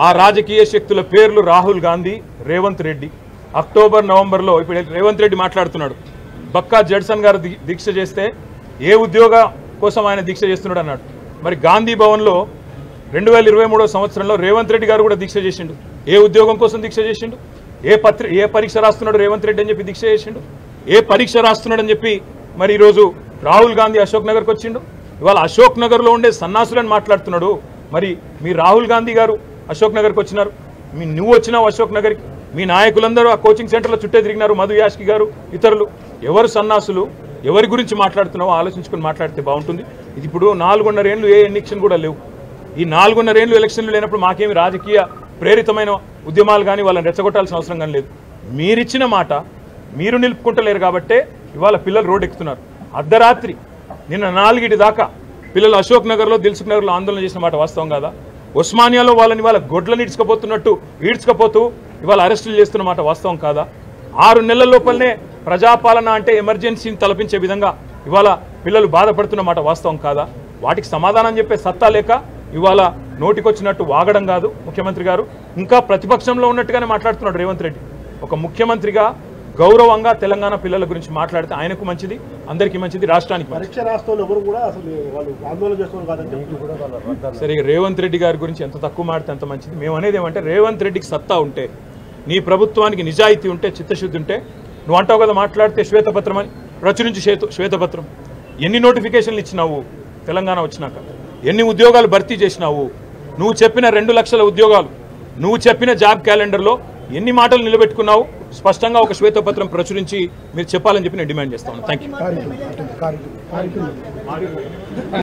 ఆ రాజకీయ శక్తుల పేర్లు రాహుల్ గాంధీ, రేవంత్ రెడ్డి. అక్టోబర్ నవంబర్లో ఇప్పుడు రేవంత్ రెడ్డి మాట్లాడుతున్నాడు, బక్కా జడ్సన్ గారు దీక్ష చేస్తే ఏ ఉద్యోగ కోసం ఆయన దీక్ష చేస్తున్నాడు అన్నాడు. మరి గాంధీ భవన్లో 2023 సంవత్సరంలో రేవంత్ రెడ్డి గారు కూడా దీక్ష చేసిండు. ఏ ఉద్యోగం కోసం దీక్ష చేసిండు? ఏ పరీక్ష రాస్తున్నాడు రేవంత్ రెడ్డి అని చెప్పి దీక్ష చేసిండు? ఏ పరీక్ష రాస్తున్నాడు అని చెప్పి మరి ఈరోజు రాహుల్ గాంధీ అశోక్ నగర్కి వచ్చిండు. ఇవాళ అశోక్ నగర్లో ఉండే సన్నాసులని మాట్లాడుతున్నాడు. మరి మీ రాహుల్ గాంధీ గారు అశోక్ నగర్కి వచ్చినారు, నువ్వు వచ్చినావు అశోక్ నగర్కి, మీ నాయకులందరూ ఆ కోచింగ్ సెంటర్లో చుట్టే తిరిగినారు, మధు యాష్కి గారు ఇతరులు. ఎవరు సన్నాసులు, ఎవరి గురించి మాట్లాడుతున్నావో ఆలోచించుకొని మాట్లాడితే బాగుంటుంది. ఇది ఇప్పుడు 4.5 ఏళ్ళు ఏ ఎలక్షన్ కూడా లేవు. ఈ 4.5 ఏళ్ళు ఎలక్షన్లు లేనప్పుడు మాకేమి రాజకీయ ప్రేరితమైన ఉద్యమాలు కానీ వాళ్ళని రెచ్చగొట్టాల్సిన అవసరం కానీ లేదు. మీరిచ్చిన మాట మీరు నిలుపుకుంటలేరు కాబట్టే ఇవాళ పిల్లలు రోడ్డు ఎక్కుతున్నారు. అర్ధరాత్రి నిన్న 4 దాకా పిల్లలు అశోక్ నగర్లో, దిల్సుఖ్ నగర్లో ఆందోళన చేసిన మాట వాస్తవం కాదా? ఉస్మానియాలో వాళ్ళని ఇవాళ గొడ్లను ఈడ్చుకపోతూ ఇవాళ అరెస్టులు చేస్తున్న మాట వాస్తవం కాదా? 6 నెలల లోపలనే ప్రజాపాలన అంటే ఎమర్జెన్సీని తలపించే విధంగా ఇవాళ పిల్లలు బాధపడుతున్న మాట వాస్తవం కాదా? వాటికి సమాధానం చెప్పే సత్తా లేక ఇవాళ నోటికొచ్చినట్టు వాగడం కాదు ముఖ్యమంత్రి గారు. ఇంకా ప్రతిపక్షంలో ఉన్నట్టుగానే మాట్లాడుతున్నాడు రేవంత్ రెడ్డి. ఒక ముఖ్యమంత్రిగా గౌరవంగా తెలంగాణ పిల్లల గురించి మాట్లాడితే ఆయనకు మంచిది, అందరికీ మంచిది, రాష్ట్రానికి సరే. రేవంత్ రెడ్డి గారి గురించి ఎంత తక్కువ మాడితే అంత మంచిది. మేము అనేది ఏమంటే రేవంత్ రెడ్డికి సత్తా ఉంటే, నీ ప్రభుత్వానికి నిజాయితీ ఉంటే, చిత్తశుద్ధి ఉంటే, నువ్వు అంటావు కదా మాట్లాడితే శ్వేతపత్రం అని ప్రచురించి శ్వేతపత్రం. ఎన్ని నోటిఫికేషన్లు ఇచ్చినావు తెలంగాణ వచ్చినాక? ఎన్ని ఉద్యోగాలు భర్తీ చేసినావు? నువ్వు చెప్పిన 2 లక్షల ఉద్యోగాలు, నువ్వు చెప్పిన జాబ్ క్యాలెండర్లో ఎన్ని మాటలు నిలబెట్టుకున్నావు? స్పష్టంగా ఒక శ్వేతపత్రం ప్రచురించి మీరు చెప్పాలని చెప్పి నేను డిమాండ్ చేస్తాను. Thank you.